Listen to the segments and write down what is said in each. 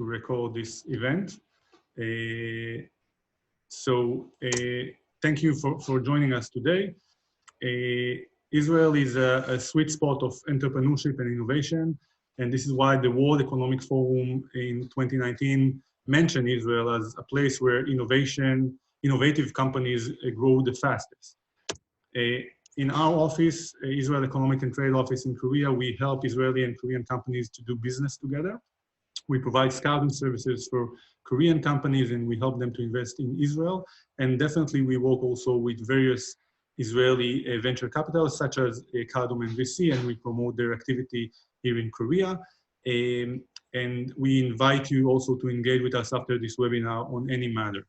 record this event. Thank you for joining us today. Israel is a sweet spot of entrepreneurship and innovation, and this is why the World Economic Forum in 2019 mentioned Israel as a place where innovative companies grow the fastest. In our office, Israel Economic and Trade Office in Korea, we help Israeli and Korean companies to do business together. We provide scouting services for Korean companies, and we help them to invest in Israel. And definitely we work also with various Israeli venture capitals such as Cardumen VC, and we promote their activity here in Korea. And we invite you also to engage with us after this webinar on any matter.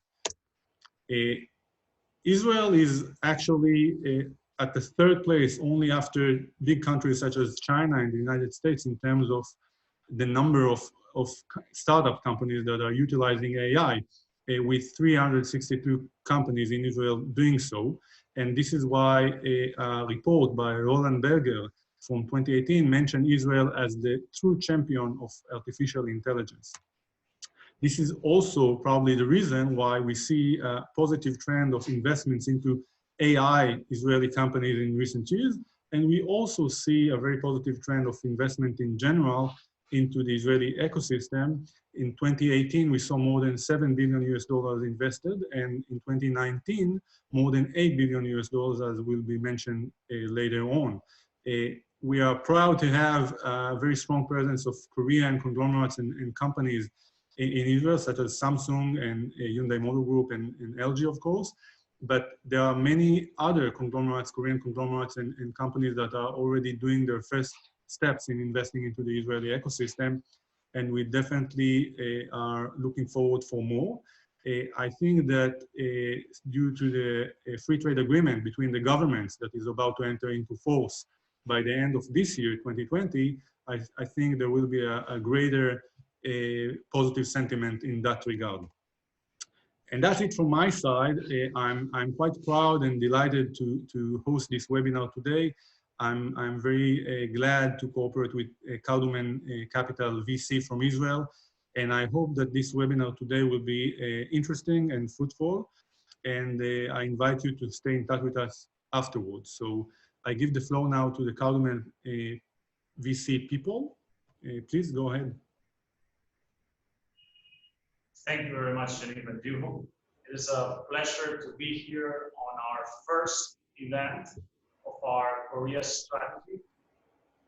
Israel is actually at the third place only after big countries such as China and the United States in terms of the number of startup companies that are utilizing AI, with 362 companies in Israel doing so. And this is why a report by Roland Berger from 2018 mentioned Israel as the true champion of artificial intelligence. This is also probably the reason why we see a positive trend of investments into AI Israeli companies in recent years. And we also see a very positive trend of investment in general into the Israeli ecosystem. In 2018, we saw more than $7 billion invested, and in 2019, more than $8 billion, as will be mentioned later on. We are proud to have a very strong presence of Korean conglomerates and companies in Israel, such as Samsung and Hyundai Motor Group and LG, of course. But there are many other conglomerates, Korean conglomerates and companies that are already doing their first steps in investing into the Israeli ecosystem. And we definitely are looking forward for more. I think that due to the free trade agreement between the governments that is about to enter into force by the end of this year, 2020, I think there will be a greater positive sentiment in that regard. And that's it from my side. I'm quite proud and delighted to host this webinar today. I'm very glad to cooperate with Cardumen Capital VC from Israel. And I hope that this webinar today will be interesting and fruitful. And I invite you to stay in touch with us afterwards. So I give the floor now to the Cardumen VC people. Please go ahead. Thank you very much, Yaniv and Nevo. It is a pleasure to be here on our first event of our Korea strategy.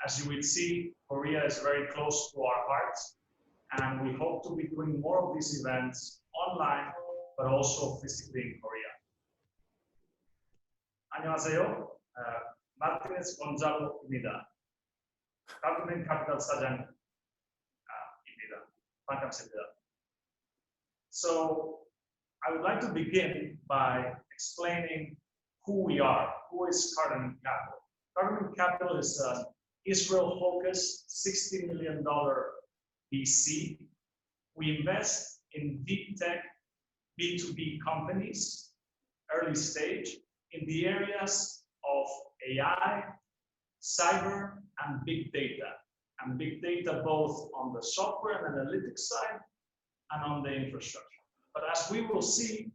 As you will see, Korea is very close to our hearts, and we hope to be doing more of these events online, but also physically in Korea. 안녕하세요. Martínez Gonzalo입니다. Cardumen Capital 사장입니다. 반갑습니다. So I would like to begin by explaining who we are. Who is Cardumen Capital? Cardumen Capital is an Israel-focused $60 million VC. We invest in deep tech B2B companies, early stage, in the areas of AI, cyber, and big data. And big data both on the software and analytics side and on the infrastructure. But as we will see,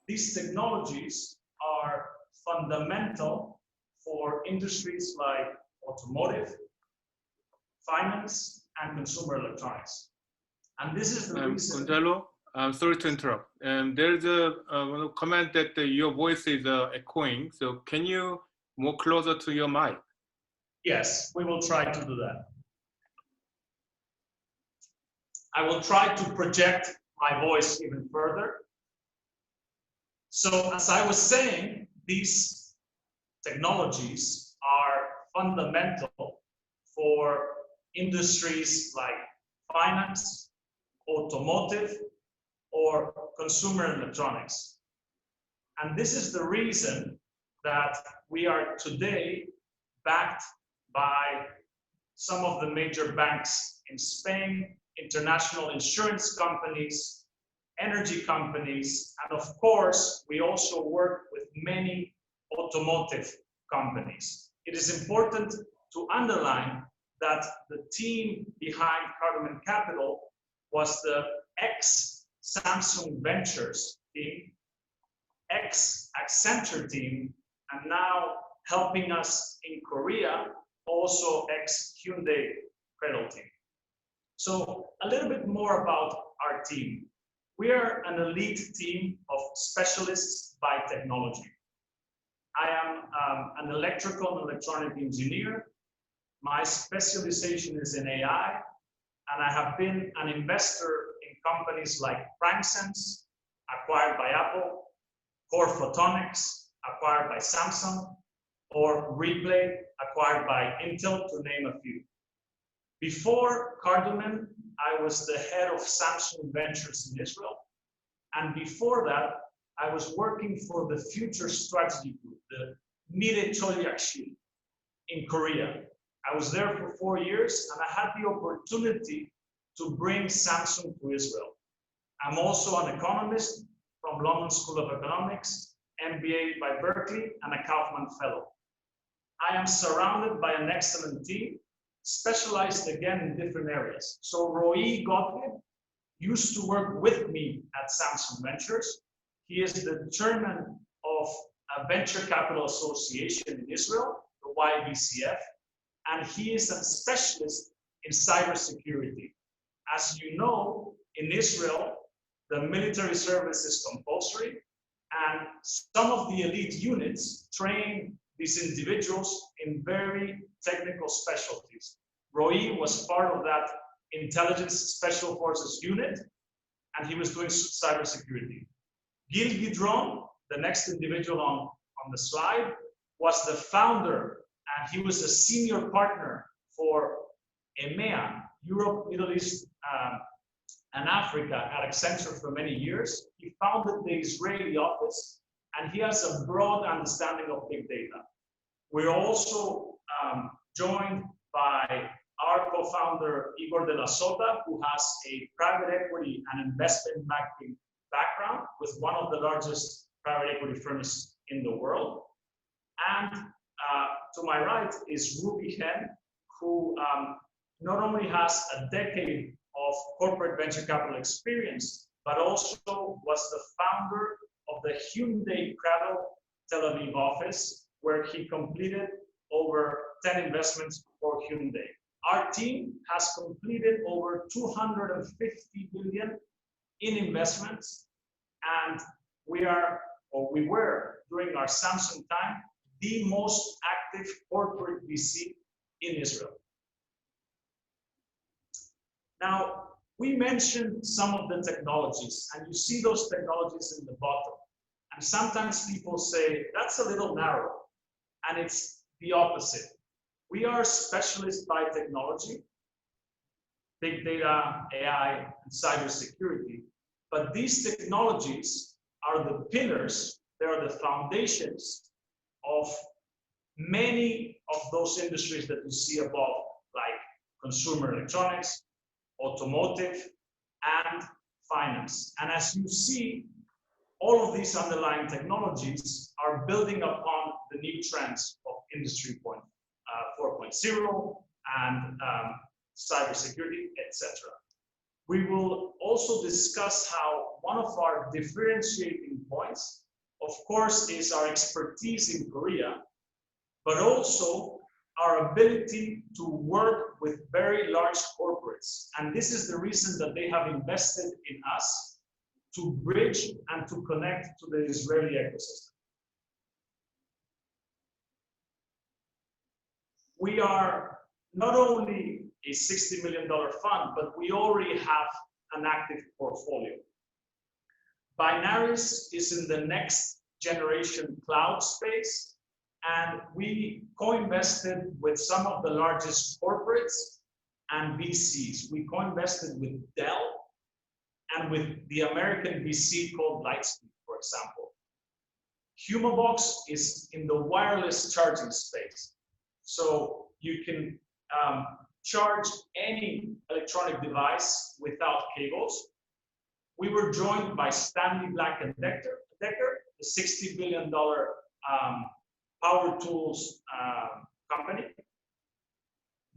these technologies are fundamental for industries like automotive, finance, and consumer electronics. And this is the reason. Gonzalo, I'm sorry to interrupt. There's a comment that your voice is echoing. So can you move closer to your mic? Yes, we will try to do that. I will try to project my voice even further. So as I was saying, these technologies are fundamental for industries like finance, automotive, or consumer electronics. And this is the reason that we are today backed by some of the major banks in Spain, international insurance companies, energy companies, and of course, we also work with many automotive companies. It is important to underline that the team behind Cardumen Capital was the ex-Samsung Ventures team, ex-Accenture team, and now helping us in Korea, also ex-Hyundai Cradle team. So a little bit more about our team. We are an elite team of specialists by technology. I am an electrical and electronic engineer. My specialization is in AI, and I have been an investor in companies like PrimeSense, acquired by Apple, Core Photonics, acquired by Samsung, or Replay, acquired by Intel, to name a few. Before Cardumen, I was the head of Samsung Ventures in Israel. And before that, I was working for the Future Strategy Group, the Mire Cholyakshi in Korea. I was there for 4 years, and I had the opportunity to bring Samsung to Israel. I'm also an economist from London School of Economics, MBA by Berkeley, and a Kaufman Fellow. I am surrounded by an excellent team, specialized again in different areas. So Roy Gottlieb used to work with me at Samsung Ventures. He is the chairman of a venture capital association in Israel, the YVCF, and he is a specialist in cybersecurity. As you know, in Israel, the military service is compulsory, and some of the elite units train these individuals in very technical specialties. Roy was part of that intelligence special forces unit, and he was doing cybersecurity. Gil Gidron, the next individual on the slide, was the founder, and he was a senior partner for EMEA, Europe, Middle East, and Africa at Accenture for many years. He founded the Israeli office, and he has a broad understanding of big data. We're also joined by our co-founder, Igor de la Sota, who has a private equity and investment banking background with one of the largest private equity firms in the world. And to my right is Ruby Hen, who not only has a decade of corporate venture capital experience, but also was the founder of the Hyundai Cradle Tel Aviv office, where he completed over 10 investments for Hyundai. Our team has completed over 250 billion in investments, and we were, during our Samsung time, the most active corporate VC in Israel. Now, we mentioned some of the technologies, and you see those technologies in the bottom. And sometimes people say, that's a little narrow, and it's the opposite. We are specialists by technology, big data, AI, and cybersecurity, but these technologies are the pillars, they are the foundations of many of those industries that you see above, like consumer electronics, automotive, and finance. And as you see, all of these underlying technologies are building upon the new trends of Industry 4.0 and cybersecurity, etc. We will also discuss how one of our differentiating points, of course, is our expertise in Korea, but also our ability to work with very large corporates. And this is the reason that they have invested in us, to bridge and to connect to the Israeli ecosystem. We are not only a $60 million fund, but we already have an active portfolio. Binaris is in the next generation cloud space, and we co-invested with some of the largest corporates and VCs. We co-invested with Dell and with the American VC called Lightspeed, for example. Humobox is in the wireless charging space. So you can charge any electronic device without cables. We were joined by Stanley Black & Decker, the $60 billion power tools company.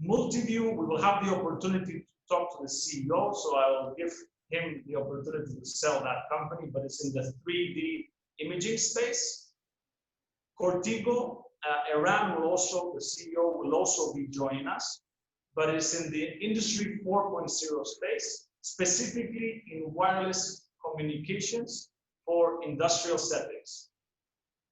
Multiview, we will have the opportunity talk to the CEO, so I will give him the opportunity to sell that company, but it's in the 3D imaging space. Coretigo, Eran will also, the CEO will also be joining us, but it's in the Industry 4.0 space, specifically in wireless communications for industrial settings.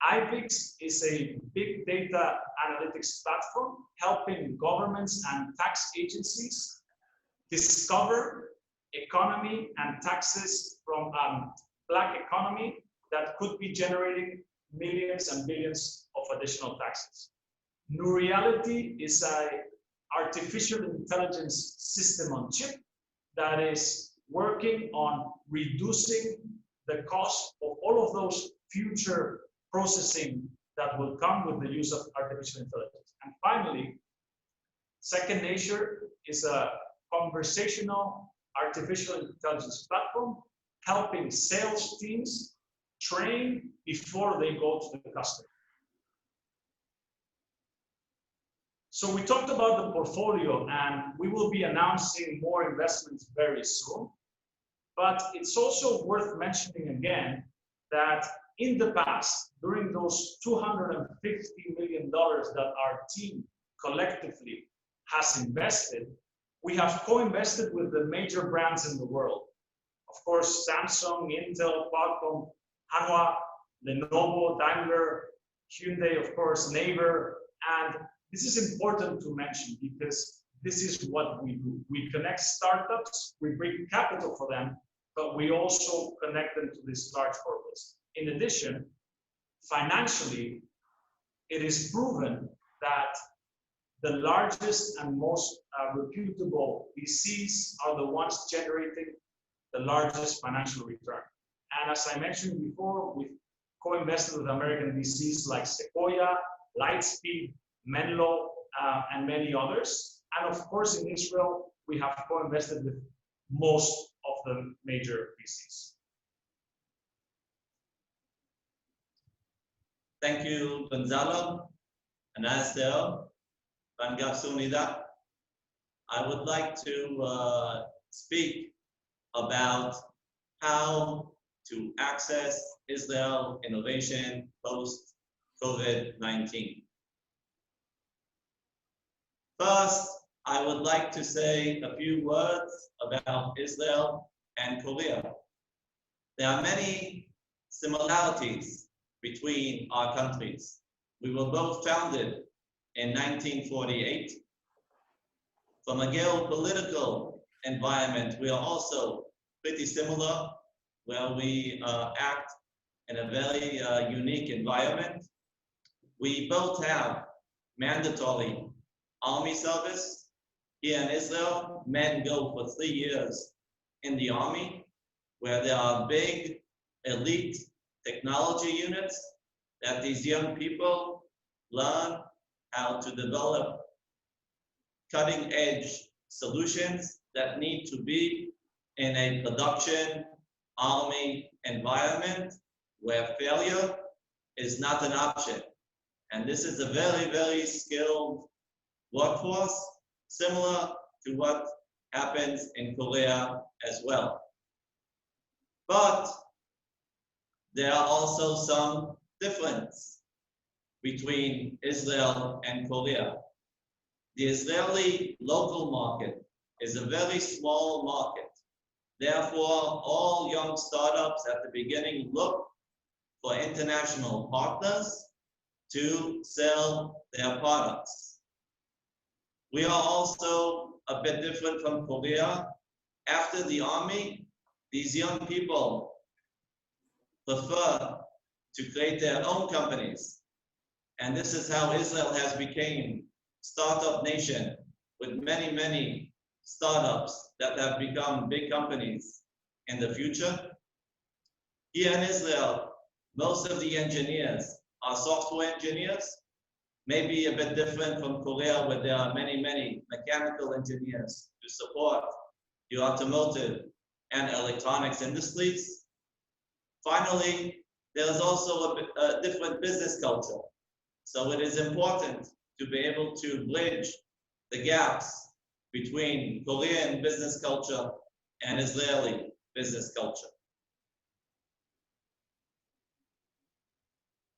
IPIX is a big data analytics platform helping governments and tax agencies discover economy and taxes from black economy that could be generating millions and billions of additional taxes. New Reality is an artificial intelligence system on chip that is working on reducing the cost of all of those future processing that will come with the use of artificial intelligence. And finally, Second Nature is a conversational artificial intelligence platform helping sales teams train before they go to the customer. So we talked about the portfolio, and we will be announcing more investments very soon. But it's also worth mentioning again that in the past, during those $250 million that our team collectively has invested, we have co-invested with the major brands in the world. Of course, Samsung, Intel, Qualcomm, Hanwha, Lenovo, Daimler, Hyundai, of course, Naver. And this is important to mention because this is what we do. We connect startups, we bring capital for them, but we also connect them to this large purpose. In addition, financially, it is proven that the largest and most reputable VCs are the ones generating the largest financial return. And as I mentioned before, we've co-invested with American VCs like Sequoia, Lightspeed, Menlo, and many others. And of course, in Israel, we have co-invested with most of the major VCs. Thank you, Gonzalo. And as I would like to speak about how to access Israel innovation post-COVID-19. First, I would like to say a few words about Israel and Korea. There are many similarities between our countries. We were both founded in 1948. From a geopolitical environment, we are also pretty similar, where we act in a very unique environment. We both have mandatory army service. Here in Israel, men go for 3 years in the army, where there are big elite technology units that these young people learn how to develop cutting edge solutions that need to be in a production army environment where failure is not an option. And this is a very, very skilled workforce, similar to what happens in Korea as well. But there are also some difference between Israel and Korea. The Israeli local market is a very small market. Therefore, all young startups at the beginning look for international partners to sell their products. We are also a bit different from Korea. After the army, these young people prefer to create their own companies. And this is how Israel has become startup nation with many, many startups that have become big companies in the future. Here in Israel, most of the engineers are software engineers, maybe a bit different from Korea, where there are many, many mechanical engineers to support the automotive and electronics industries. Finally, there is also a different business culture. So it is important to be able to bridge the gaps between Korean business culture and Israeli business culture.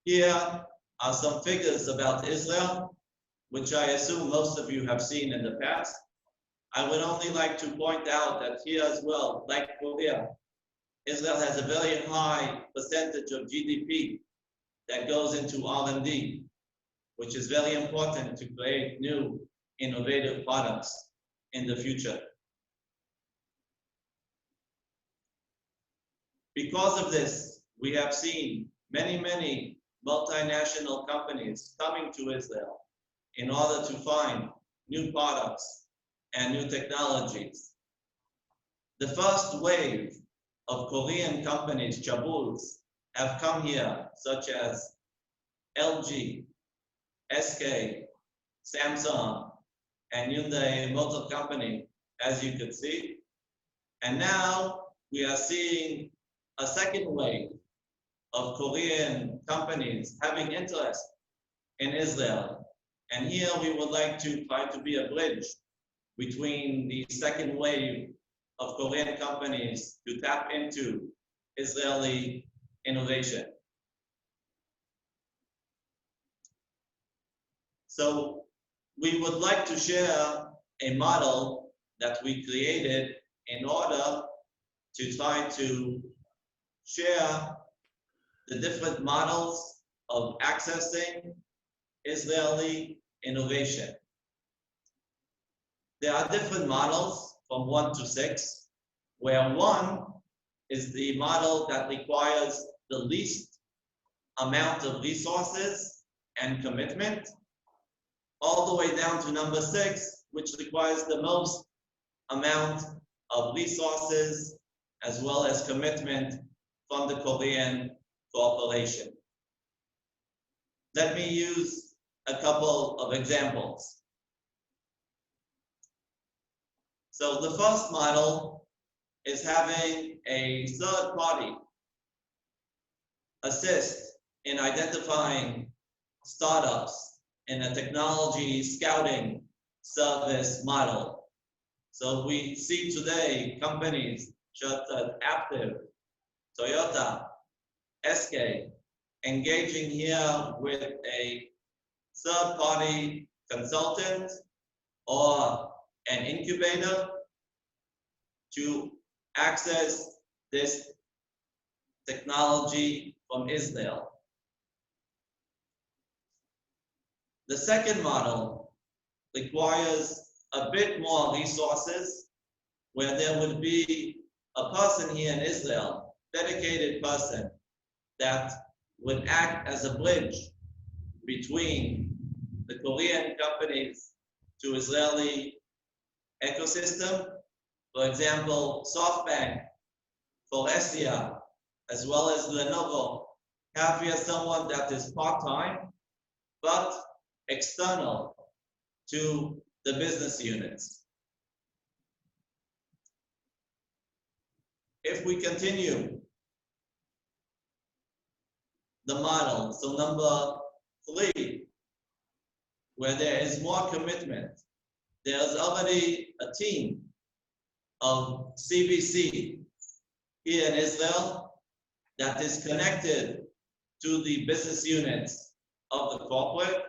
Here are some figures about Israel, which I assume most of you have seen in the past. I would only like to point out that here as well, like Korea, Israel has a very high percentage of GDP that goes into R&D, which is very important to create new innovative products in the future. Because of this, we have seen many multinational companies coming to Israel in order to find new products and new technologies. The first wave of Korean companies, chaebols, have come here, such as LG, SK, Samsung, and Hyundai Motor Company, as you can see. And now we are seeing a second wave of Korean companies having interest in Israel. And here we would like to try to be a bridge between the second wave of Korean companies to tap into Israeli innovation. So we would like to share a model that we created in order to try to share the different models of accessing Israeli innovation. There are different models from 1 to 6, where 1 is the model that requires the least amount of resources and commitment, all the way down to number 6, which requires the most amount of resources as well as commitment from the Korean cooperation. Let me use a couple of examples. So the first model is having a third party assist in identifying startups in a technology scouting service model. So we see today companies such as Aptiv, Toyota, SK, engaging here with a third-party consultant or an incubator to access this technology from Israel. The second model requires a bit more resources, where there would be a person here in Israel, dedicated person, that would act as a bridge between the Korean companies to Israeli ecosystem. For example, SoftBank, Forestia, as well as Lenovo, have here someone that is part-time, but external to the business units. If we continue the model, so number 3, where there is more commitment, there's already a team of CBC here in Israel that is connected to the business units of the corporate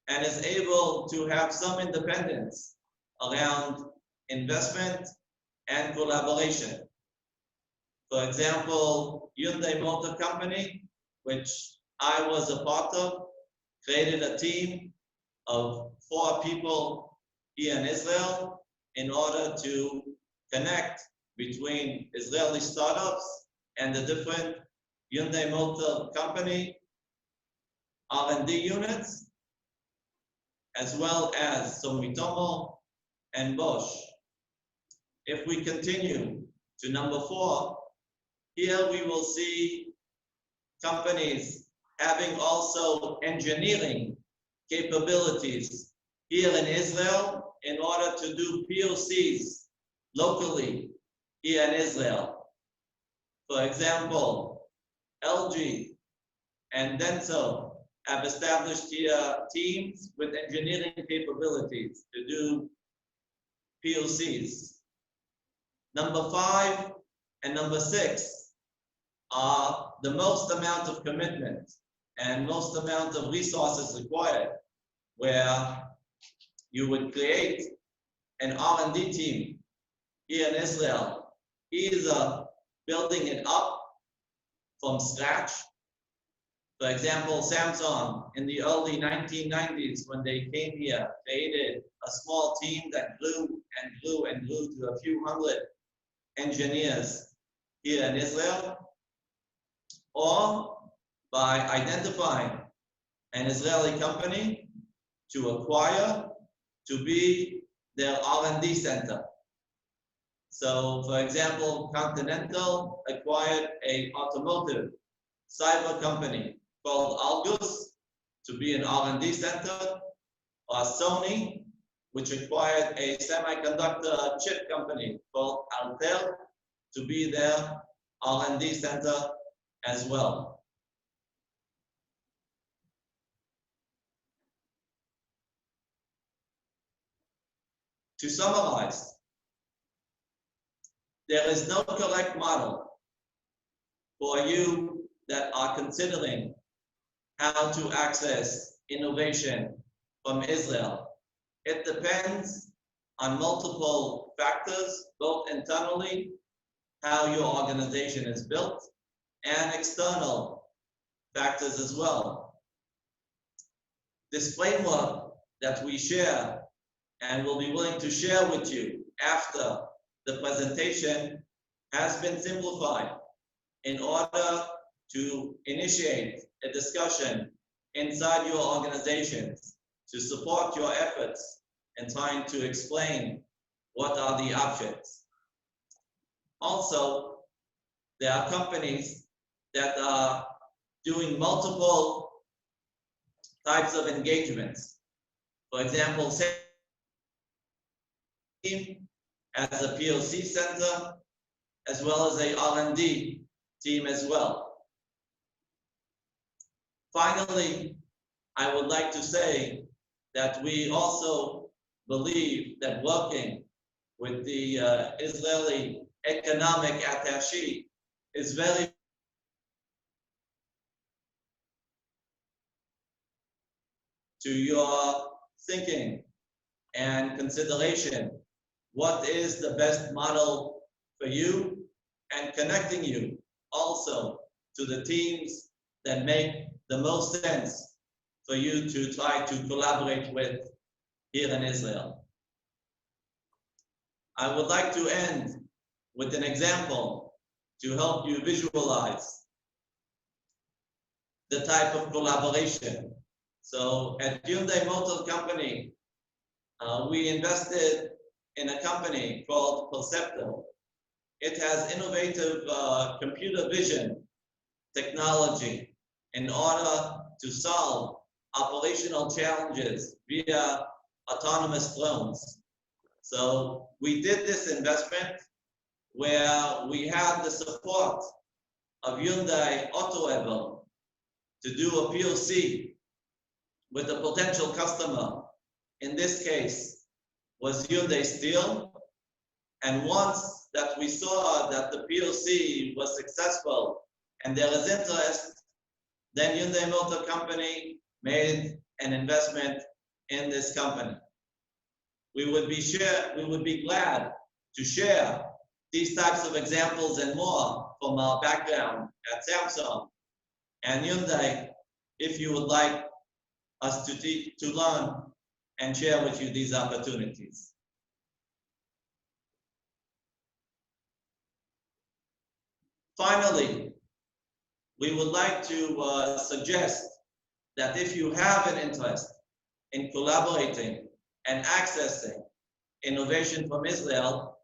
and is able to have some independence around investment and collaboration. For example, Hyundai Motor Company, which I was a part of, created a team of 4 people here in Israel in order to connect between Israeli startups and the different Hyundai Motor Company R&D units, as well as Sumitomo and Bosch. If we continue to number 4, here we will see companies having also engineering capabilities here in Israel in order to do POCs locally here in Israel. For example, LG and Denso have established here teams with engineering capabilities to do POCs. Number 5 and number 6 are the most amount of commitment and most amount of resources required, where you would create an R&D team here in Israel, either building it up from scratch. For example, Samsung in the early 1990s, when they came here, created a small team that grew and grew and grew to a few hundred engineers here in Israel, or by identifying an Israeli company to acquire to be their R&D center. So, for example, Continental acquired an automotive cyber company called Argus to be an R&D center, or Sony, which acquired a semiconductor chip company called Altel to be their R&D center as well. To summarize, there is no correct model for you that are considering how to access innovation from Israel. It depends on multiple factors, both internally, how your organization is built, and external factors as well. This framework that we share and will be willing to share with you after the presentation has been simplified in order to initiate a discussion inside your organizations to support your efforts in trying to explain what are the options. Also, there are companies that are doing multiple types of engagements. For example, as a POC center, as well as a R&D team as well. Finally, I would like to say that we also believe that working with the Israeli economic attaché is very to your thinking and consideration. What is the best model for you, and connecting you also to the teams that make the most sense for you to try to collaborate with here in Israel. I would like to end with an example to help you visualize the type of collaboration. So at Hyundai Motor Company, we invested in a company called Percepto. It has innovative computer vision technology in order to solve operational challenges via autonomous drones. So we did this investment where we had the support of Hyundai AutoEvo to do a POC with a potential customer. In this case, was Hyundai Steel. And once that we saw that the POC was successful and there is interest, then Hyundai Motor Company made an investment in this company. We would be glad to share these types of examples and more from our background at Samsung and Hyundai, if you would like us to learn and share with you these opportunities. Finally, we would like to suggest that if you have an interest in collaborating and accessing innovation from Israel,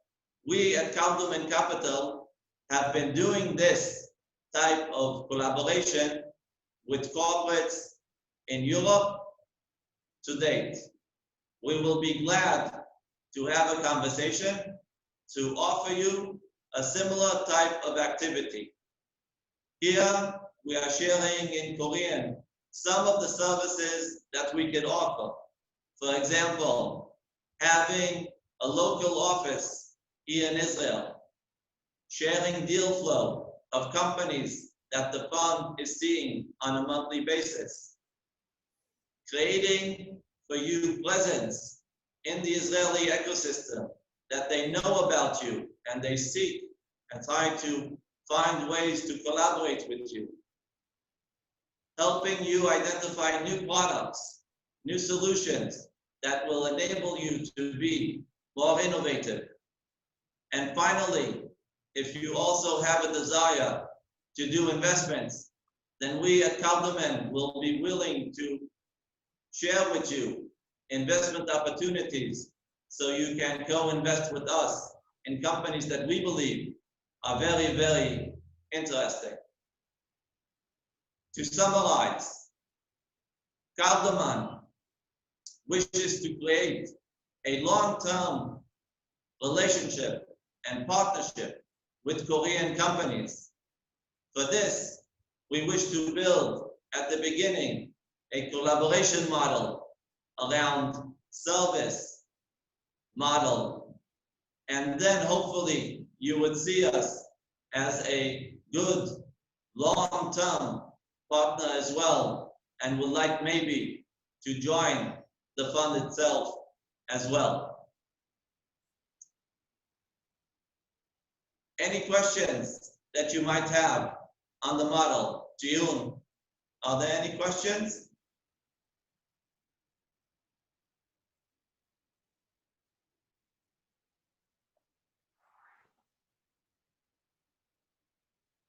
we at Cardumen Capital have been doing this type of collaboration with corporates in Europe to date. We will be glad to have a conversation to offer you a similar type of activity. Here, we are sharing in Korean some of the services that we can offer. For example, having a local office here in Israel, sharing deal flow of companies that the fund is seeing on a monthly basis, creating for you presence in the Israeli ecosystem that they know about you and they seek and try to find ways to collaborate with you, helping you identify new products, new solutions that will enable you to be more innovative. And finally, if you also have a desire to do investments, then we at Cardumen will be willing to share with you investment opportunities so you can co-invest with us in companies that we believe are very, very interesting. To summarize, Cardumen wishes to create a long-term relationship and partnership with Korean companies. For this, we wish to build at the beginning a collaboration model around service model, and then hopefully you would see us as a good long-term partner as well, and would like maybe to join the fund itself as well. Any questions that you might have on the model? Jiyun, are there any questions?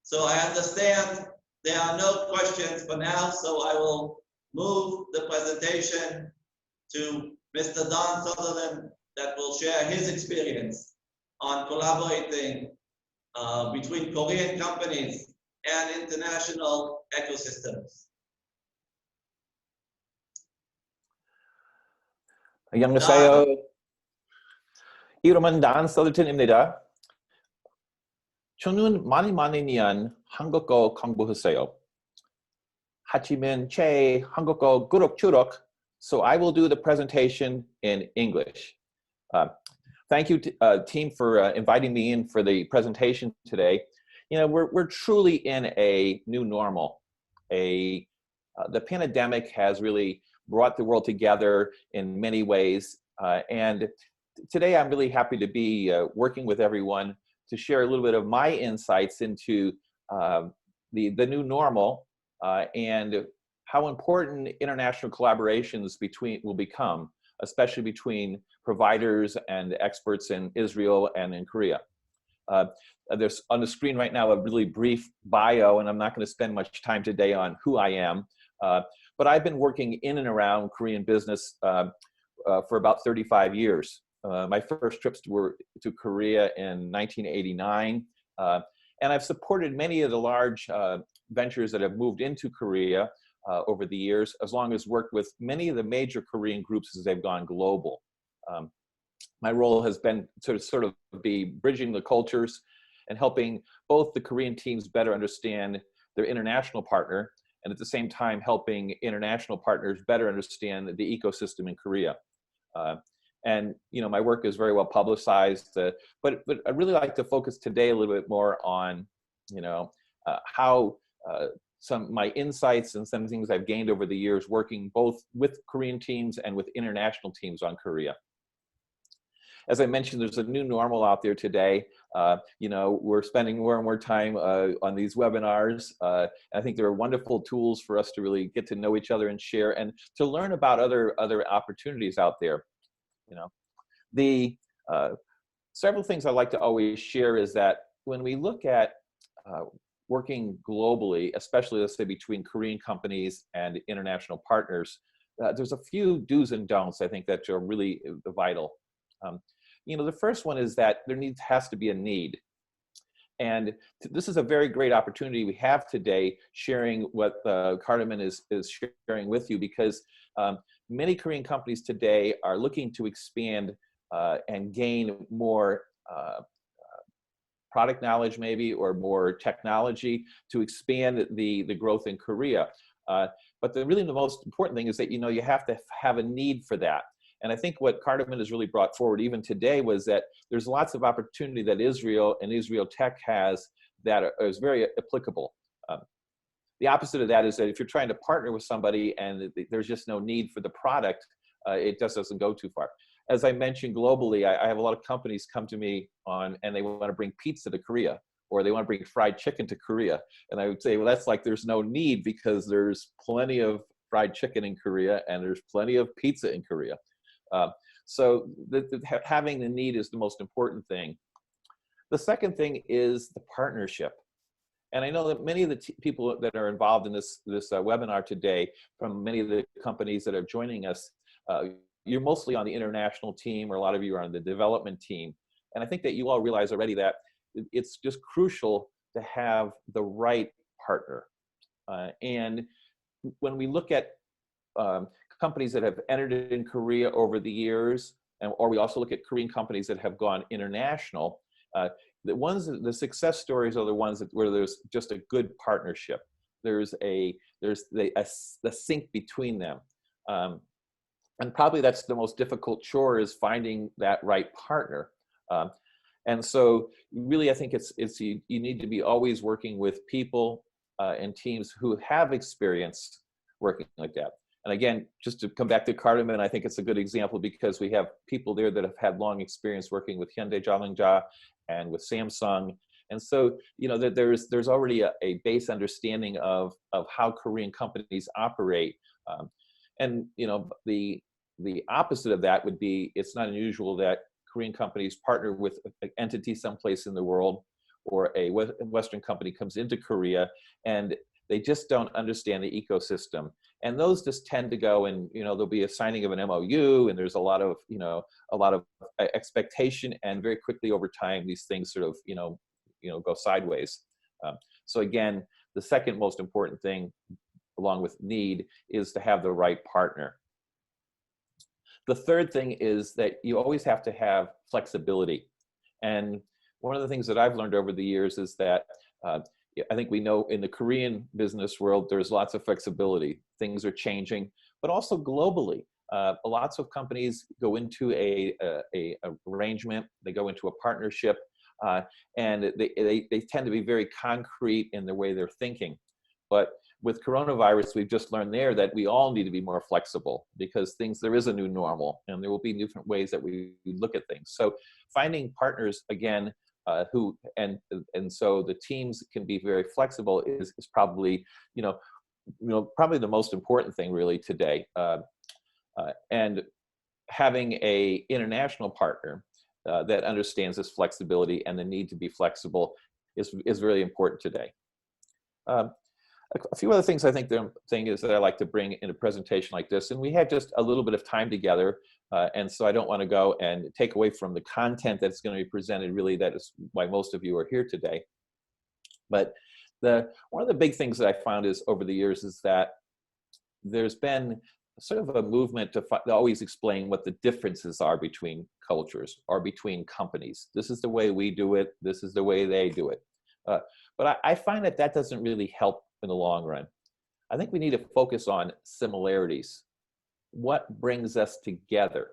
So I understand there are no questions for now, so I will move the presentation to Mr. Don Southerton that will share his experience on collaborating between Korean companies and international ecosystems. 안녕하세요. 이름은 단 서더튼입니다. 저는 많이 년 한국어 공부했어요. 하지만 제 한국어 그럭저럭, so I will do the presentation in English. Thank you, team, for inviting me in for the presentation today. You know, we're truly in a new normal. The pandemic has really brought the world together in many ways, and today I'm really happy to be working with everyone to share a little bit of my insights into the new normal and how important international collaborations will become, especially between providers and experts in Israel and in Korea. There's on the screen right now a really brief bio, and I'm not going to spend much time today on who I am, but I've been working in and around Korean business for about 35 years. My first trips were to Korea in 1989, and I've supported many of the large ventures that have moved into Korea over the years, as long as worked with many of the major Korean groups as they've gone global. My role has been to sort of be bridging the cultures and helping both the Korean teams better understand their international partner, and at the same time helping international partners better understand the ecosystem in Korea. And you know, my work is very well publicized, but I'd really like to focus today a little bit more on, you know, how my insights and some things I've gained over the years working both with Korean teams and with international teams on Korea. As I mentioned, there's a new normal out there today. You know, we're spending more and more time on these webinars. I think there are wonderful tools for us to really get to know each other and share and to learn about other opportunities out there. You know, the several things I like to always share is that when we look at working globally, especially let's say between Korean companies and international partners, there's a few do's and don'ts I think that are really vital. You know, the first one is that there has to be a need. And this is a very great opportunity we have today sharing what Cardumen is sharing with you, because many Korean companies today are looking to expand and gain more product knowledge maybe, or more technology to expand the growth in Korea. But really the most important thing is that, you know, you have to have a need for that. And I think what Cardumen has really brought forward even today was that there's lots of opportunity that Israel and Israel tech has that is very applicable. The opposite of that is that if you're trying to partner with somebody and there's just no need for the product, it just doesn't go too far. As I mentioned globally, I have a lot of companies come to me and they want to bring pizza to Korea, or they want to bring fried chicken to Korea. And I would say, well, that's like there's no need, because there's plenty of fried chicken in Korea and there's plenty of pizza in Korea. So having the need is the most important thing. The second thing is the partnership. And I know that many of the people that are involved in this webinar today, from many of the companies that are joining us, you're mostly on the international team, or a lot of you are on the development team. And I think that you all realize already that it's just crucial to have the right partner. And when we look at companies that have entered in Korea over the years, or we also look at Korean companies that have gone international, the success stories are the ones where there's just a good partnership. There's the sync between them. And probably that's the most difficult chore, is finding that right partner. And so really, I think you need to be always working with people and teams who have experience working like that. And again, just to come back to Cardumen, I think it's a good example because we have people there that have had long experience working with Hyundai Jalangjia and with Samsung. And so, you know, that there's already a base understanding of how Korean companies operate. And, you know, the opposite of that would be, it's not unusual that Korean companies partner with an entity someplace in the world, or a Western company comes into Korea and they just don't understand the ecosystem. And those just tend to go, and, you know, there'll be a signing of an MOU, and there's a lot of expectation, and very quickly over time, these things sort of, go sideways. So again, the second most important thing, along with need, is to have the right partner. The third thing is that you always have to have flexibility. And one of the things that I've learned over the years is that I think we know in the Korean business world, there's lots of flexibility. Things are changing, but also globally. Lots of companies go into a arrangement, they go into a partnership, and they tend to be very concrete in the way they're thinking. But with coronavirus, we've just learned there that we all need to be more flexible, because there is a new normal, and there will be different ways that we look at things. So finding partners, again, so the teams can be very flexible is probably, probably the most important thing really today. And having a international partner that understands this flexibility and the need to be flexible is really important today. A few other things I think that I like to bring in a presentation like this, and we had just a little bit of time together, and so I don't want to go and take away from the content that's going to be presented. Really, that is why most of you are here today. But one of the big things that I found is over the years is that there's been sort of a movement to always explain what the differences are between cultures or between companies. This is the way we do it. This is the way they do it. But I find that doesn't really help in the long run. I think we need to focus on similarities. What brings us together?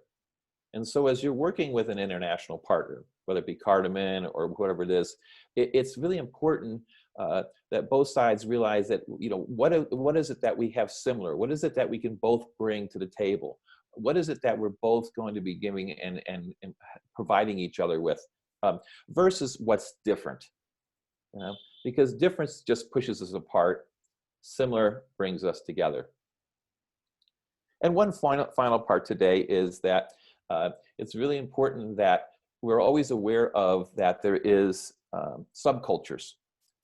And so as you're working with an international partner, whether it be Cardumen or whatever it is, it's really important that both sides realize that, what is it that we have similar? What is it that we can both bring to the table? What is it that we're both going to be giving and providing each other with, versus what's different? Because difference just pushes us apart. Similar brings us together. And one final part today is that it's really important that we're always aware of that there is subcultures.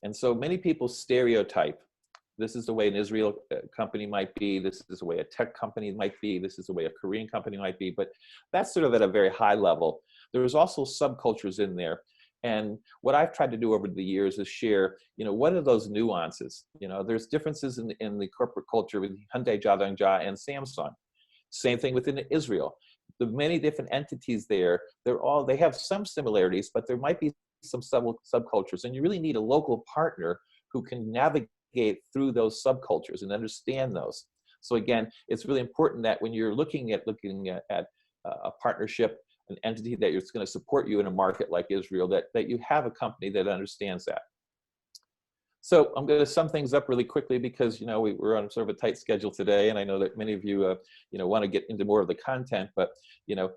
And so many people stereotype. This is the way an Israel company might be. This is the way a tech company might be. This is the way a Korean company might be. But that's sort of at a very high level. There's also subcultures in there. And what I've tried to do over the years is share, what are those nuances? There's differences in the corporate culture with Hyundai Jalangjia and Samsung. Same thing within Israel. The many different entities there, they have some similarities, but there might be some subcultures. And you really need a local partner who can navigate through those subcultures and understand those. So again, it's really important that when you're looking at a partnership, an entity that is going to support you in a market like Israel, that you have a company that understands that. So I'm going to sum things up really quickly because, you know, we're on sort of a tight schedule today, and I know that many of you, you know, want to get into more of the content. But, you know,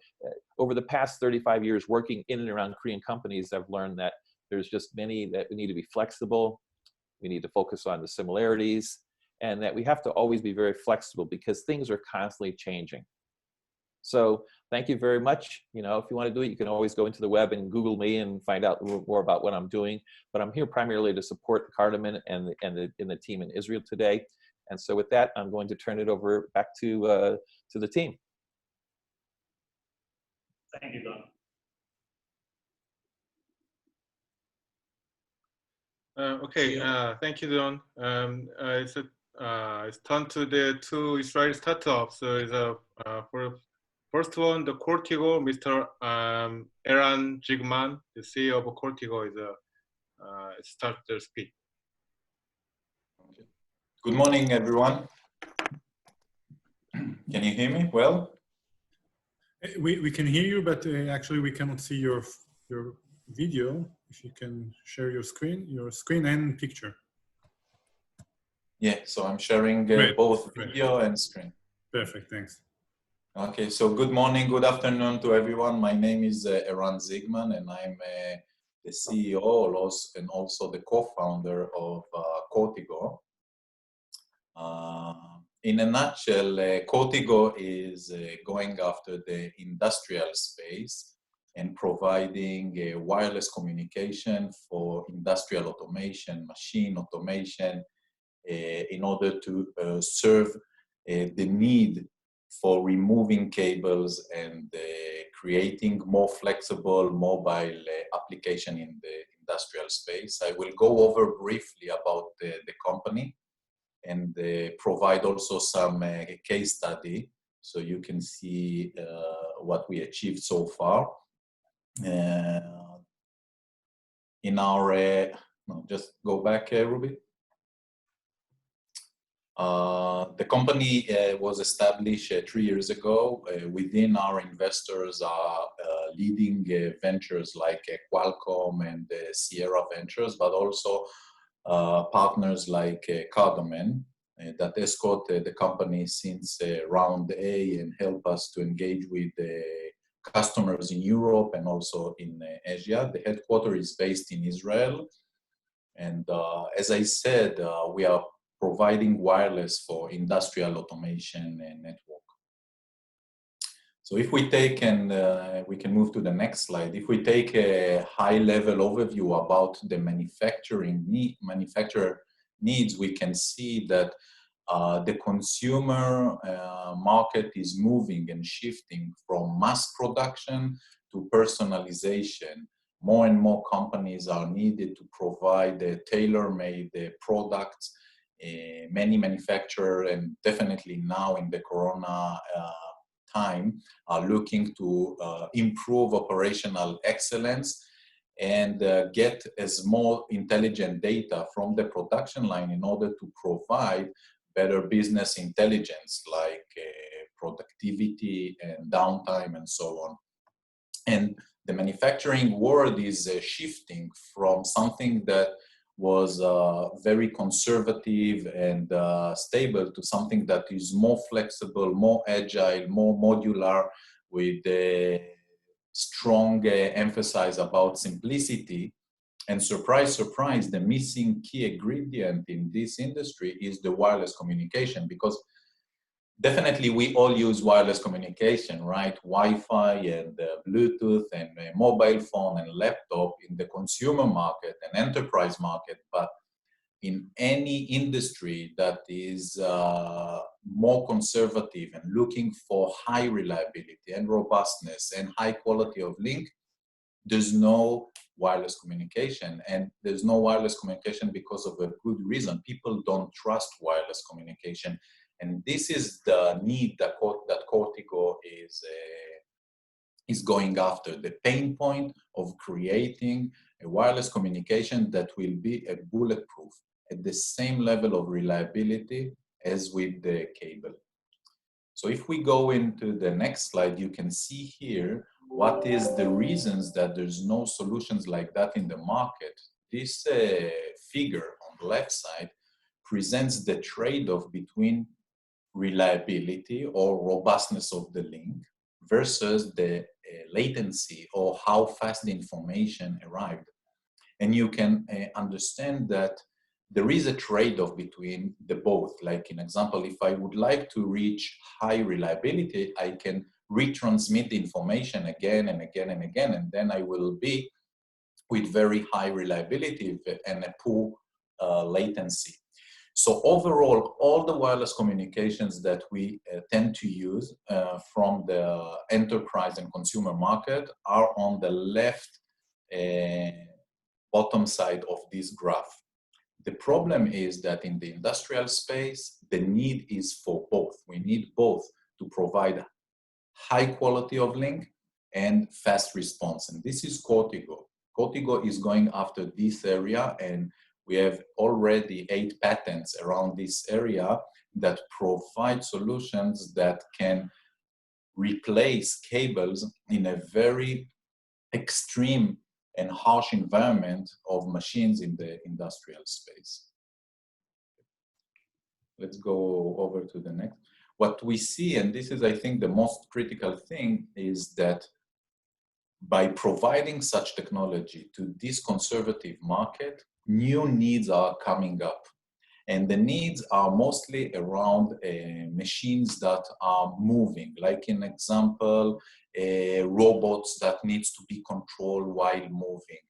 over the past 35 years working in and around Korean companies, I've learned that there's just many that we need to be flexible. We need to focus on the similarities, and that we have to always be very flexible because things are constantly changing. So thank you very much. You know, if you want to do it, you can always go into the web and Google me and find out more about what I'm doing. But I'm here primarily to support Cardumen and the team in Israel today. And so with that, I'm going to turn it over back to the team. Thank you, Don. Okay, thank you, Don. It's turn to the two Israeli startups. So it's for first one, the Coretigo, Mr. Eran Zigman, the CEO of Coretigo, is start their speak. Okay. Good morning, everyone. Can you hear me well? We can hear you, but actually we cannot see your video. If you can share your screen and picture. Yeah, so I'm sharing both video and screen. Perfect, thanks. Okay, so good morning, good afternoon to everyone. My name is Eran Zigman, and I'm the CEO and also the co-founder of Coretigo. In a nutshell, Coretigo is going after the industrial space and providing wireless communication for industrial automation, machine automation, in order to serve the need for removing cables and creating more flexible mobile application in the industrial space. I will go over briefly about the company and provide also some case study so you can see what we achieved so far. In our, no, just go back, Ruby. The company was established 3 years ago. Within our investors are leading ventures like Qualcomm and Sierra Ventures, but also partners like Cardumen that escort the company since round A and help us to engage with customers in Europe and also in Asia. The headquarters is based in Israel. And as I said, we are providing wireless for industrial automation and network. So if we take, and we can move to the next slide, if we take a high-level overview about the manufacturer needs, we can see that the consumer market is moving and shifting from mass production to personalization. More and more companies are needed to provide tailor-made products. Many manufacturers, and definitely now in the Corona time, are looking to improve operational excellence and get as more intelligent data from the production line in order to provide better business intelligence like productivity and downtime and so on. And the manufacturing world is shifting from something that was very conservative and stable to something that is more flexible, more agile, more modular, with a strong emphasis about simplicity. And surprise, surprise, the missing key ingredient in this industry is the wireless communication, because definitely we all use wireless communication, right? Wi-Fi and Bluetooth and mobile phone and laptop in the consumer market and enterprise market. But in any industry that is more conservative and looking for high reliability and robustness and high quality of link, there's no wireless communication. And there's no wireless communication because of a good reason. People don't trust wireless communication. And this is the need that Coretigo is going after, the pain point of creating a wireless communication that will be a bulletproof at the same level of reliability as with the cable. So if we go into the next slide, you can see here what is the reasons that there's no solutions like that in the market. This figure on the left side presents the trade-off between reliability or robustness of the link versus the latency or how fast the information arrived. And you can understand that there is a trade-off between the both. Like in example, if I would like to reach high reliability, I can retransmit the information again and again and again, and then I will be with very high reliability and a poor latency. So overall, all the wireless communications that we tend to use from the enterprise and consumer market are on the left bottom side of this graph. The problem is that in the industrial space, the need is for both. We need both to provide high quality of link and fast response. And this is Coretigo. Coretigo is going after this area, and we have already 8 patents around this area that provide solutions that can replace cables in a very extreme and harsh environment of machines in the industrial space. Let's go over to the next. What we see, and this is, I think, the most critical thing, is that by providing such technology to this conservative market, new needs are coming up. And the needs are mostly around machines that are moving, like in example, robots that needs to be controlled while moving,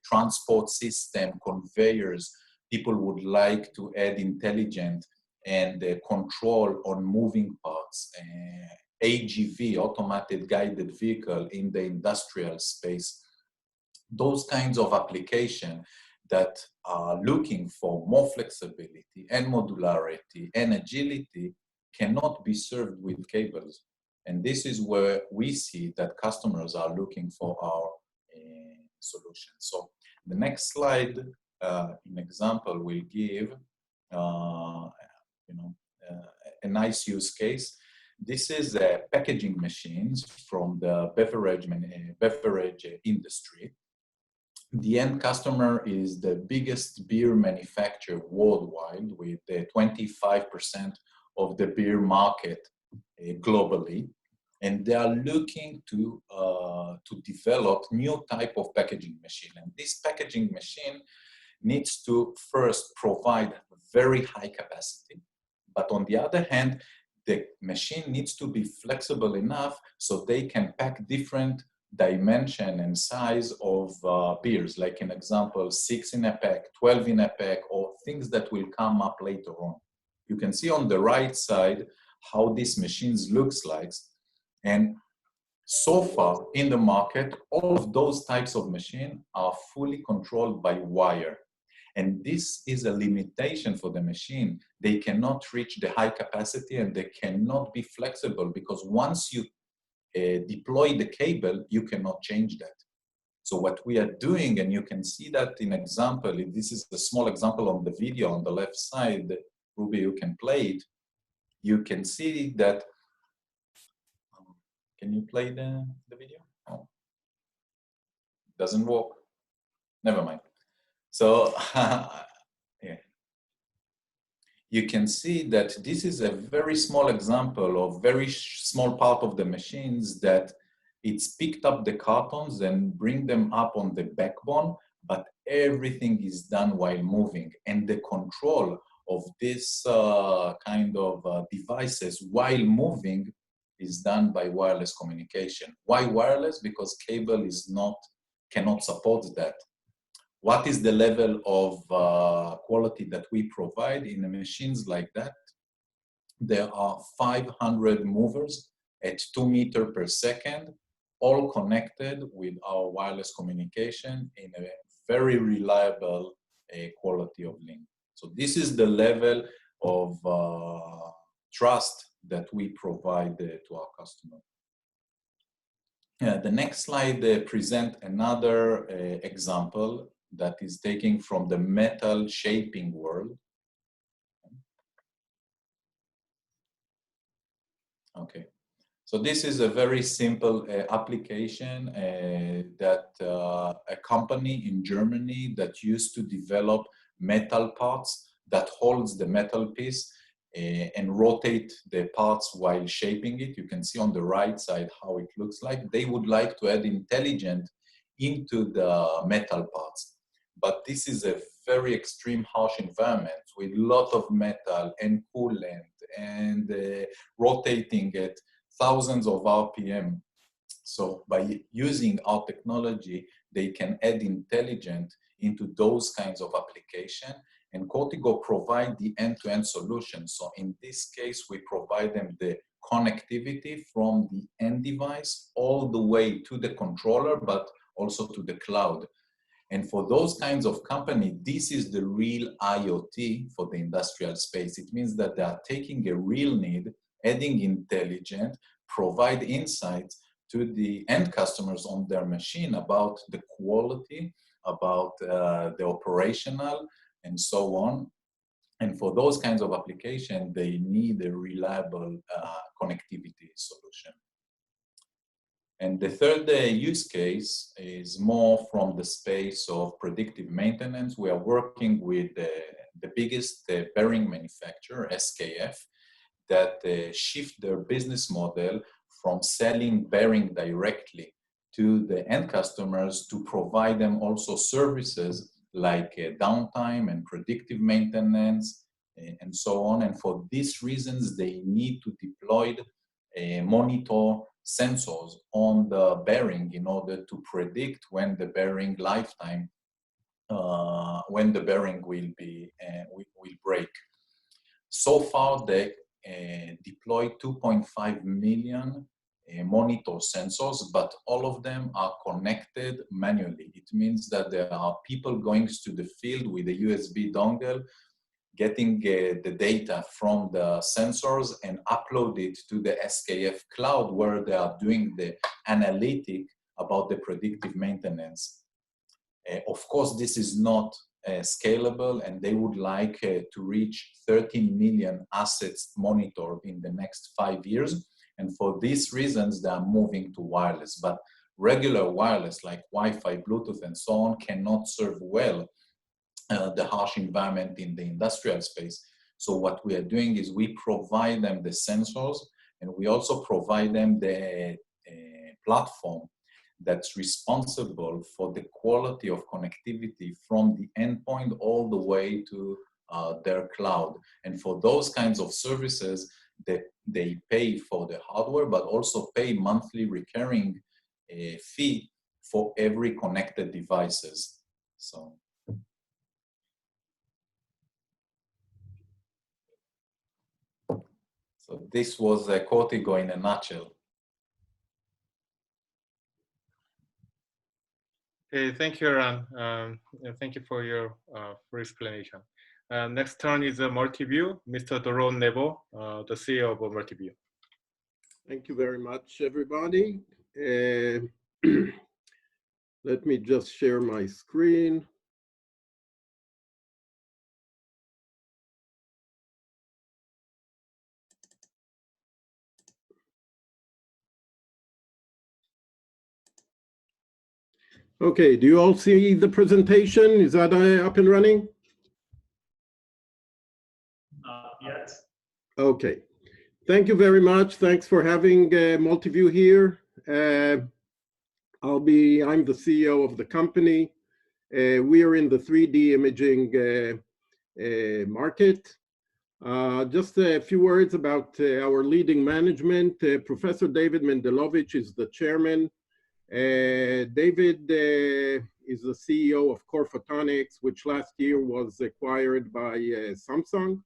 transport system, conveyors. People would like to add intelligent and control on moving parts, AGV, automated guided vehicle in the industrial space. Those kinds of application that are looking for more flexibility and modularity and agility cannot be served with cables. And this is where we see that customers are looking for our solution. So the next slide, an example will give a nice use case. This is packaging machines from the beverage industry. The end customer is the biggest beer manufacturer worldwide, with 25% of the beer market globally. And they are looking to develop new type of packaging machine. And this packaging machine needs to first provide very high capacity. But on the other hand, the machine needs to be flexible enough so they can pack different dimension and size of beers, like an example, 6 in a pack, 12 in a pack, or things that will come up later on. You can see on the right side how these machines looks like. And so far in the market, all of those types of machines are fully controlled by wire. And this is a limitation for the machine. They cannot reach the high capacity and they cannot be flexible, because once you deploy the cable, you cannot change that. So what we are doing, and you can see that in example, this is a small example on the video on the left side, Ruby, you can play it. You can see that, can you play the video? Oh, doesn't work. Never mind. So, yeah. You can see that this is a very small example of very small part of the machines that it's picked up the cartons and bring them up on the backbone, but everything is done while moving. And the control of this kind of devices while moving is done by wireless communication. Why wireless? Because cable cannot support that. What is the level of quality that we provide in the machines like that? There are 500 movers at 2 meters per second, all connected with our wireless communication in a very reliable quality of link. So this is the level of trust that we provide to our customer. The next slide presents another example that is taken from the metal shaping world. Okay. So this is a very simple application that a company in Germany that used to develop metal parts that holds the metal piece and rotate the parts while shaping it. You can see on the right side how it looks like. They would like to add intelligence into the metal parts. But this is a very extreme harsh environment with a lot of metal and coolant and rotating at thousands of RPM. So by using our technology, they can add intelligence into those kinds of application. And Coretigo provide the end-to-end solution. So in this case, we provide them the connectivity from the end device all the way to the controller, but also to the cloud. And for those kinds of company, this is the real IoT for the industrial space. It means that they are taking a real need, adding intelligence, provide insights to the end customers on their machine about the quality, about the operational, and so on. And for those kinds of applications, they need a reliable connectivity solution. And the third use case is more from the space of predictive maintenance. We are working with the biggest bearing manufacturer, SKF, that shift their business model from selling bearing directly to the end customers to provide them also services like downtime and predictive maintenance and so on. And for these reasons, they need to deploy monitor sensors on the bearing in order to predict when the bearing lifetime, when the bearing will break. So far, they deployed 2.5 million monitor sensors, but all of them are connected manually. It means that there are people going to the field with a USB dongle, getting the data from the sensors and upload it to the SKF cloud where they are doing the analytic about the predictive maintenance. Of course, this is not scalable, and they would like to reach 13 million assets monitored in the next 5 years. And for these reasons, they are moving to wireless. But regular wireless like Wi-Fi, Bluetooth, and so on cannot serve well the harsh environment in the industrial space. So what we are doing is we provide them the sensors, and we also provide them the platform that's responsible for the quality of connectivity from the endpoint all the way to their cloud. And for those kinds of services, they pay for the hardware, but also pay monthly recurring fee for every connected devices. So this was Coretigo in a nutshell. Okay, thank you, Eran. Thank you for your full explanation. Next turn is Multiview, Mr. Doron Nevo, the CEO of Multiview. Thank you very much, everybody. Let me just share my screen. Okay, do you all see the presentation? Is that up and running? Yet. Okay, thank you very much. Thanks for having Multiview here. I'm the CEO of the company. We are in the 3D imaging market. Just a few words about our leading management. Professor David Mendelovich is the chairman. David is the CEO of Core Photonics, which last year was acquired by Samsung.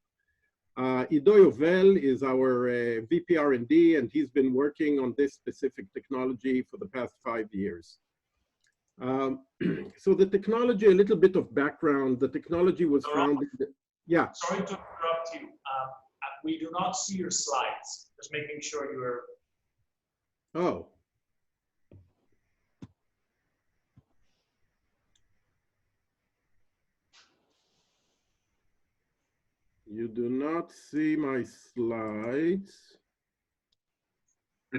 Ido Yovel is our VP R&D, and he's been working on this specific technology for the past 5 years. So the technology, a little bit of background, the technology was founded. Yeah. Sorry to interrupt you. We do not see your slides. Just making sure you're. Oh. You do not see my slides.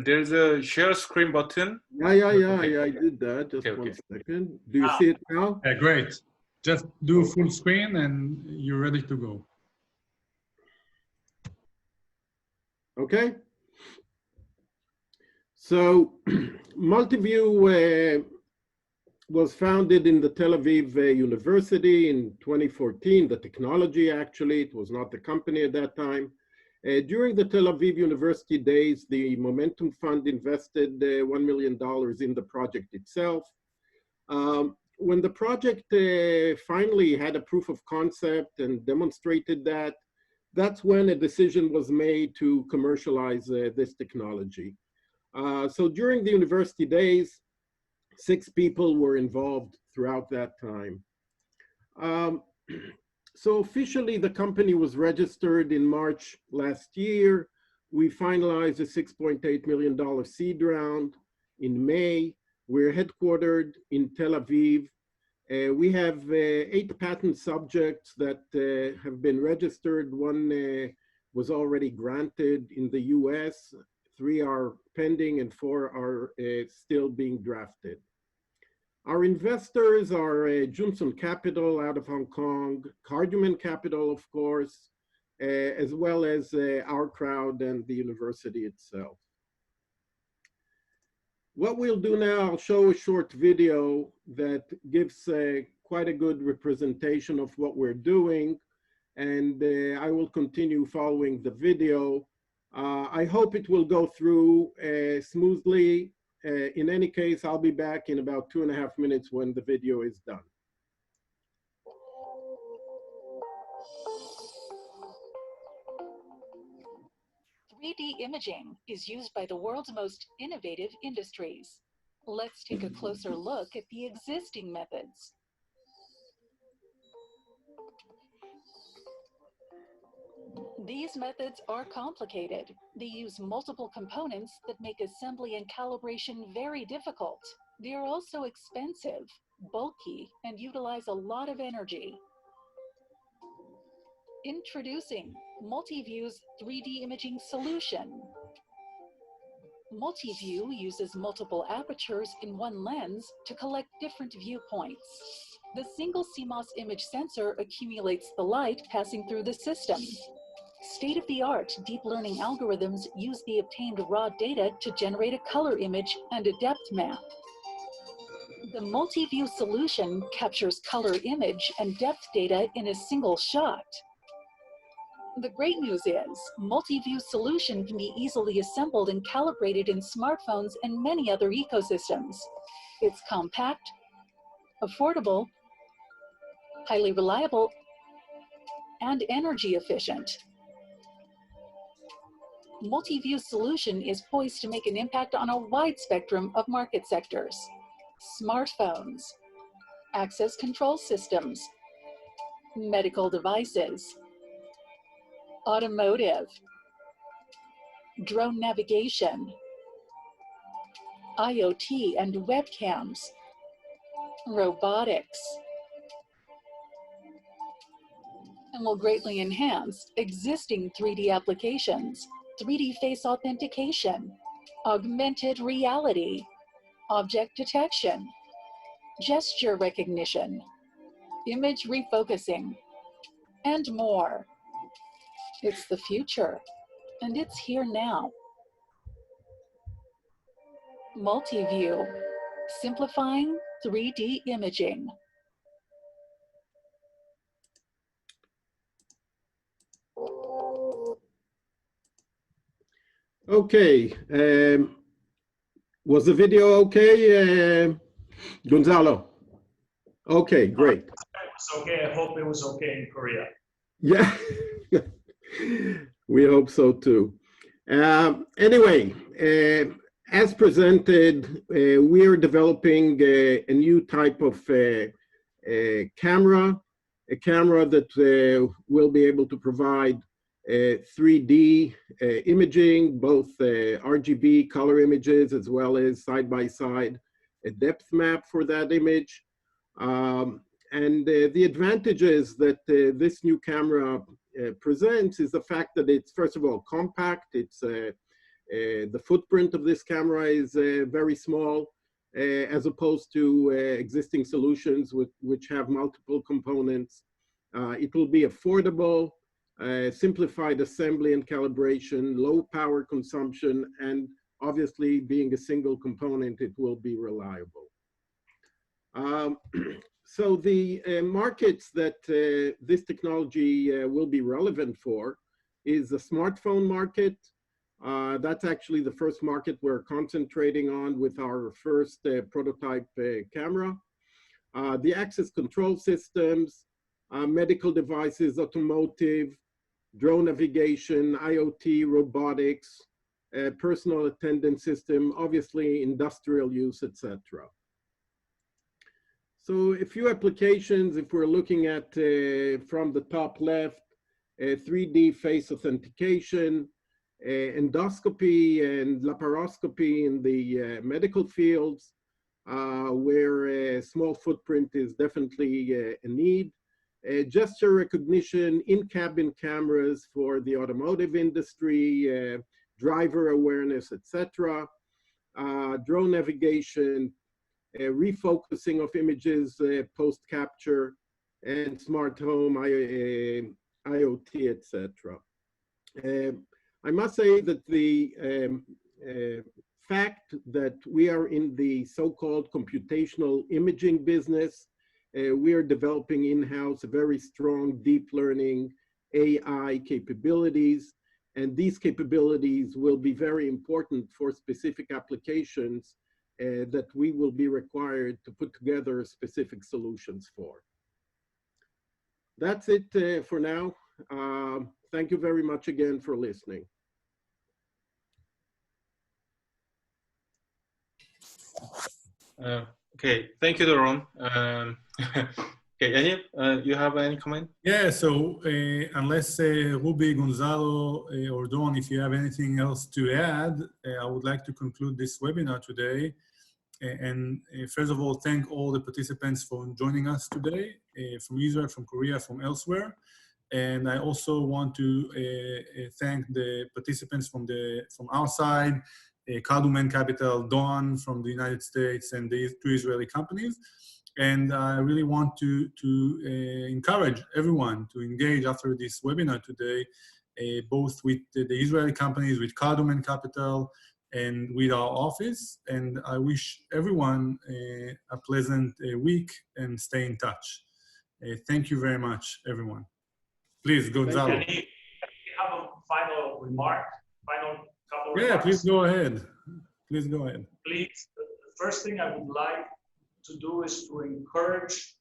There's a share screen button. Yeah, Okay. I did that. Just Okay, one okay. second. Do you see it now? Yeah, great. Just do full screen and you're ready to go. Okay. So Multiview was founded in the Tel Aviv University in 2014, the technology actually, it was not the company at that time. During the Tel Aviv University days, the Momentum Fund invested $1 million in the project itself. When the project finally had a proof of concept and demonstrated that, that's when a decision was made to commercialize this technology. So during the university days, 6 people were involved throughout that time. So officially, the company was registered in March last year. We finalized a $6.8 million seed round in May. We're headquartered in Tel Aviv. We have 8 patent subjects that have been registered. 1 was already granted in the US. 3 are pending and 4 are still being drafted. Our investors are Johnson Capital out of Hong Kong, Cardumen Capital, of course, as well as our crowd and the university itself. What we'll do now, I'll show a short video that gives quite a good representation of what we're doing, and I will continue following the video. I hope it will go through smoothly. In any case, I'll be back in about 2.5 minutes when the video is done. "3D imaging is used by the world's most innovative industries. Let's take a closer look at the existing methods. These methods are complicated. They use multiple components that make assembly and calibration very difficult. They are also expensive, bulky, and utilize a lot of energy. Introducing Multiview's 3D imaging solution. Multiview uses multiple apertures in one lens to collect different viewpoints. The single CMOS image sensor accumulates the light passing through the system. State-of-the-art deep learning algorithms use the obtained raw data to generate a color image and a depth map. The Multiview solution captures color image and depth data in a single shot. The great news is, Multiview solution can be easily assembled and calibrated in smartphones and many other ecosystems. It's compact, affordable, highly reliable, and energy efficient. Multiview solution is poised to make an impact on a wide spectrum of market sectors. Smartphones, access control systems, medical devices, automotive, drone navigation, IoT and webcams, robotics, and will greatly enhance existing 3D applications, 3D face authentication, augmented reality, object detection, gesture recognition, image refocusing, and more. It's the future, and it's here now. Multiview, simplifying 3D imaging. Okay, was the video okay, Gonzalo? Okay, great. It was okay. I hope it was okay in Korea. Yeah, we hope so too. Anyway, as presented, we are developing a new type of camera, a camera that will be able to provide 3D imaging, both RGB color images as well as side-by-side a depth map for that image. And the advantages that this new camera presents is the fact that it's, first of all, compact, it's The footprint of this camera is very small, as opposed to existing solutions which have multiple components. It will be affordable, simplified assembly and calibration, low power consumption, and obviously being a single component, it will be reliable. So the markets that this technology will be relevant for is the smartphone market. That's actually the first market we're concentrating on with our first prototype camera. The access control systems, medical devices, automotive, drone navigation, IoT, robotics, personal attendant system, obviously industrial use, etc. So a few applications, if we're looking at from the top left, 3D face authentication, endoscopy and laparoscopy in the medical fields, where a small footprint is definitely a need. Gesture recognition, in-cabin cameras for the automotive industry, driver awareness, etc. Drone navigation, refocusing of images post-capture, and smart home, IoT, etc. I must say that the fact that we are in the so-called computational imaging business, we are developing in-house very strong deep learning AI capabilities, and these capabilities will be very important for specific applications that we will be required to put together specific solutions for. That's it for now. Thank you very much again for listening. Okay, thank you, Doron. Okay, Yaniv, you have any comment? Yeah, so unless Ruby, Gonzalo, or Doron, if you have anything else to add, I would like to conclude this webinar today. And first of all, thank all the participants for joining us today from Israel, from Korea, from elsewhere. And I also want to thank the participants from our side, Cardumen Capital, Doron from the United States, and the two Israeli companies. And I really want to encourage everyone to engage after this webinar today, both with the Israeli companies, with Cardumen Capital, and with our office. And I wish everyone a pleasant week and stay in touch. Thank you very much, everyone. Please, Gonzalo. Yaniv, you have a final remark, final couple of remarks? Yeah, please go ahead. Please go ahead. Please, the first thing I would like to do is to encourage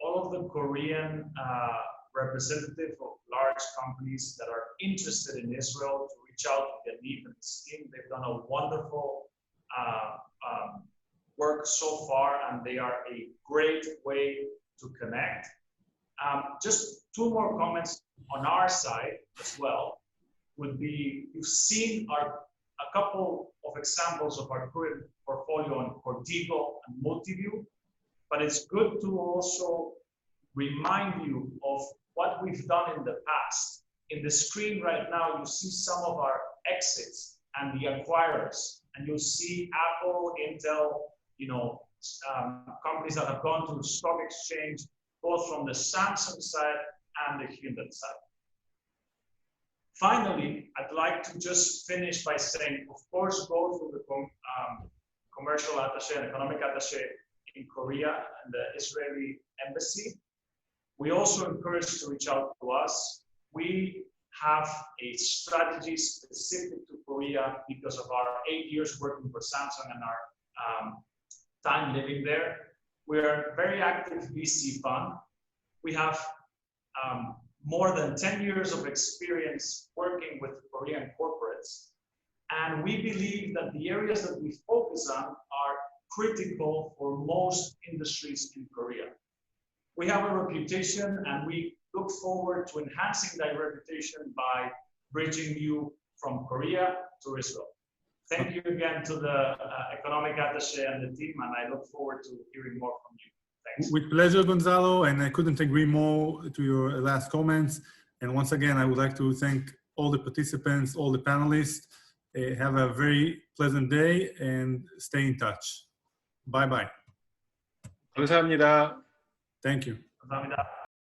all of the Korean representatives of large companies that are interested in Israel to reach out to Yaniv and his team. They've done a wonderful work so far, and they are a great way to connect. Just two more comments on our side as well would be, you've seen a couple of examples of our current portfolio on Coretigo and Multiview, but it's good to also remind you of what we've done in the past. In the screen right now, you see some of our exits and the acquirers, and you'll see Apple, Intel, companies that have gone to the stock exchange, both from the Samsung side and the Hyundai side. Finally, I'd like to just finish by saying, of course, go through the commercial attaché and economic attaché in Korea and the Israeli embassy. We also encourage to reach out to us. We have a strategy specific to Korea because of our 8 years working for Samsung and our time living there. We are a very active VC fund. We have more than 10 years of experience working with Korean corporates. And we believe that the areas that we focus on are critical for most industries in Korea. We have a reputation, and we look forward to enhancing that reputation by bridging you from Korea to Israel. Thank you again to the economic attaché and the team, and I look forward to hearing more from you. Thanks. With pleasure, Gonzalo, and I couldn't agree more to your last comments. And once again, I would like to thank all the participants, all the panelists, Have a very pleasant day and stay in touch. Bye bye. 감사합니다. Thank you. 감사합니다.